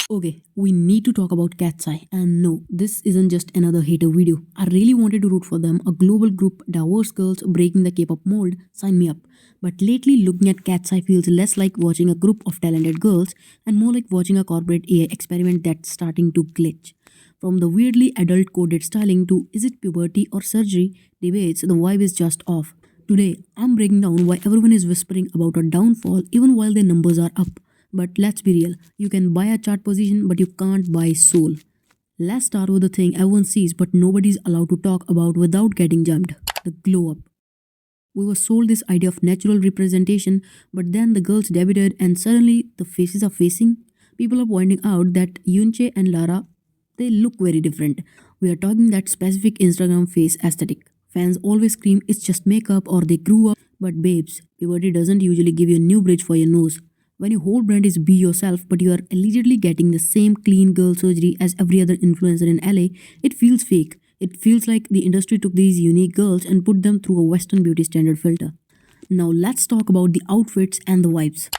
Okay, we need to talk about KATSEYE. And no, this isn't just another hater video. I really wanted to root for them, a global group, diverse girls breaking the K-pop mold. Sign me up. But lately, looking at KATSEYE feels less like watching a group of talented girls and more like watching a corporate AI experiment that's starting to glitch. From the weirdly adult coded styling to is it puberty or surgery debates, the vibe is just off. Today, I'm breaking down why everyone is whispering about a downfall even while their numbers are up. But let's be real, you can buy a chart position, but you can't buy soul. Let's start with the thing everyone sees but nobody's allowed to talk about without getting jumped, the glow up. We were sold this idea of natural representation, but then the girls debuted and suddenly the faces are facing. People are pointing out that Yoonchae and Lara, they look very different. We are talking that specific Instagram face aesthetic. Fans always scream it's just makeup or they grew up, but babes, puberty doesn't usually give you a new bridge for your nose. When your whole brand is be yourself, but you are allegedly getting the same clean girl surgery as every other influencer in LA, it feels fake. It feels like the industry took these unique girls and put them through a Western beauty standard filter. Now let's talk about the outfits and the vibes.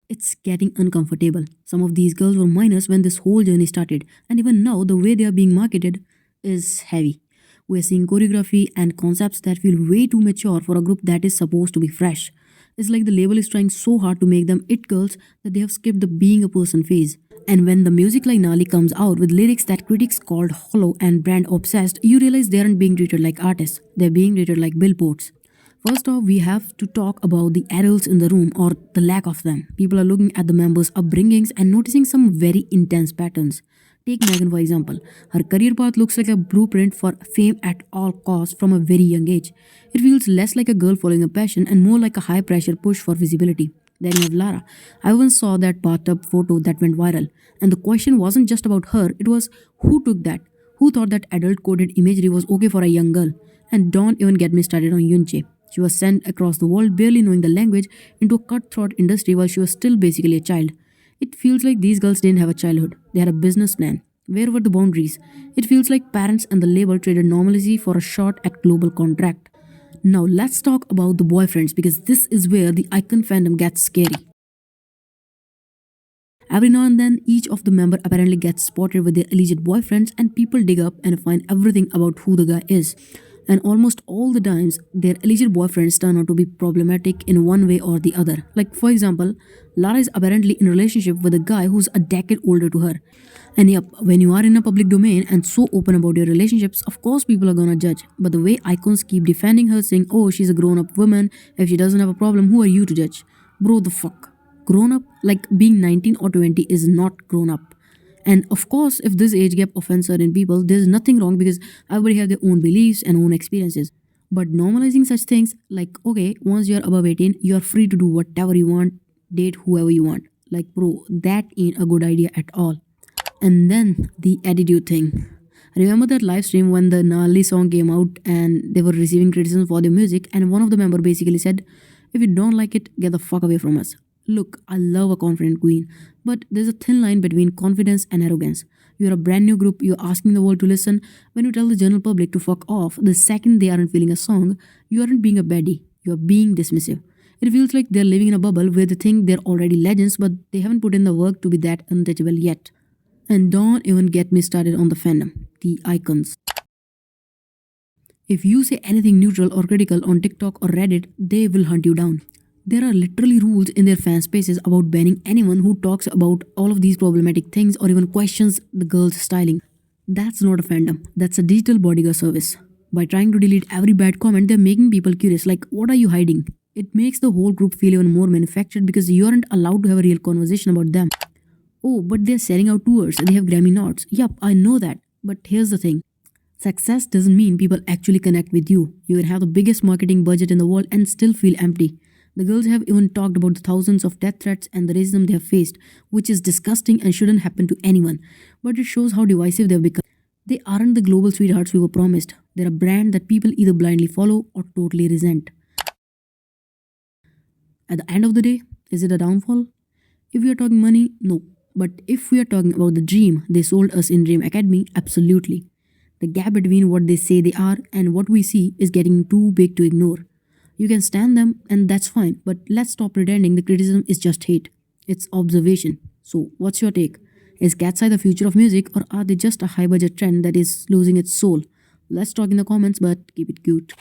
It's getting uncomfortable. Some of these girls were minors when this whole journey started, and even now, the way they are being marketed is heavy. We're seeing choreography and concepts that feel way too mature for a group that is supposed to be fresh. It's like the label is trying so hard to make them it girls that they have skipped the being a person phase. And when the music like Gnarly comes out with lyrics that critics called hollow and brand obsessed, you realize they aren't being treated like artists, they're being treated like billboards. First off, we have to talk about the adults in the room or the lack of them. People are looking at the members' upbringings and noticing some very intense patterns. Take Megan for example. Her career path looks like a blueprint for fame at all costs from a very young age. It feels less like a girl following a passion and more like a high pressure push for visibility. Then you have Lara. I once saw that bathtub photo that went viral, and the question wasn't just about her, it was who took that? Who thought that adult coded imagery was okay for a young girl? And don't even get me started on Yoonchae. She was sent across the world barely knowing the language into a cutthroat industry while she was still basically a child. It feels like these girls didn't have a childhood, they had a business plan. Where were the boundaries? It feels like parents and the label traded normalcy for a shot at global contract. Now let's talk about the boyfriends because this is where the icon fandom gets scary. Every now and then, each of the member apparently gets spotted with their alleged boyfriends, and people dig up and find everything about who the guy is. And almost all the times, their alleged boyfriends turn out to be problematic in one way or the other. Like, for example, Lara is apparently in a relationship with a guy who's a decade older to her. And yep, when you are in a public domain and so open about your relationships, of course people are gonna judge. But the way icons keep defending her, saying, oh, she's a grown up woman, if she doesn't have a problem, who are you to judge? Bro, the fuck? Grown up? Like being 19 or 20 is not grown up. And of course, if this age gap offends certain people, there's nothing wrong because everybody have their own beliefs and own experiences. But normalizing such things like, okay, once you're above 18, you're free to do whatever you want, date whoever you want. Like, bro, that ain't a good idea at all. And then the attitude thing. Remember that live stream when the Gnarly song came out and they were receiving criticism for their music, and one of the member basically said, if you don't like it, get the fuck away from us. Look, I love a confident queen, but there's a thin line between confidence and arrogance. You're a brand new group, you're asking the world to listen. When you tell the general public to fuck off the second they aren't feeling a song, you aren't being a baddie, you're being dismissive. It feels like they're living in a bubble where they think they're already legends, but they haven't put in the work to be that untouchable yet. And don't even get me started on the fandom, the icons. If you say anything neutral or critical on TikTok or Reddit, they will hunt you down. There are literally rules in their fan spaces about banning anyone who talks about all of these problematic things or even questions the girl's styling. That's not a fandom, that's a digital bodyguard service. By trying to delete every bad comment, they're making people curious like, what are you hiding? It makes the whole group feel even more manufactured because you aren't allowed to have a real conversation about them. Oh, but they're selling out tours, they have Grammy nods. Yup, I know that. But here's the thing. Success doesn't mean people actually connect with you. You can have the biggest marketing budget in the world and still feel empty. The girls have even talked about the thousands of death threats and the racism they have faced, which is disgusting and shouldn't happen to anyone. But it shows how divisive they have become. They aren't the global sweethearts we were promised. They're a brand that people either blindly follow or totally resent. At the end of the day, is it a downfall? If we are talking money, no. But if we are talking about the dream they sold us in Dream Academy, absolutely. The gap between what they say they are and what we see is getting too big to ignore. You can stand them, and that's fine, but let's stop pretending the criticism is just hate. It's observation. So, what's your take? Is Cat's Eye the future of music, or are they just a high budget trend that is losing its soul? Let's talk in the comments, but keep it cute.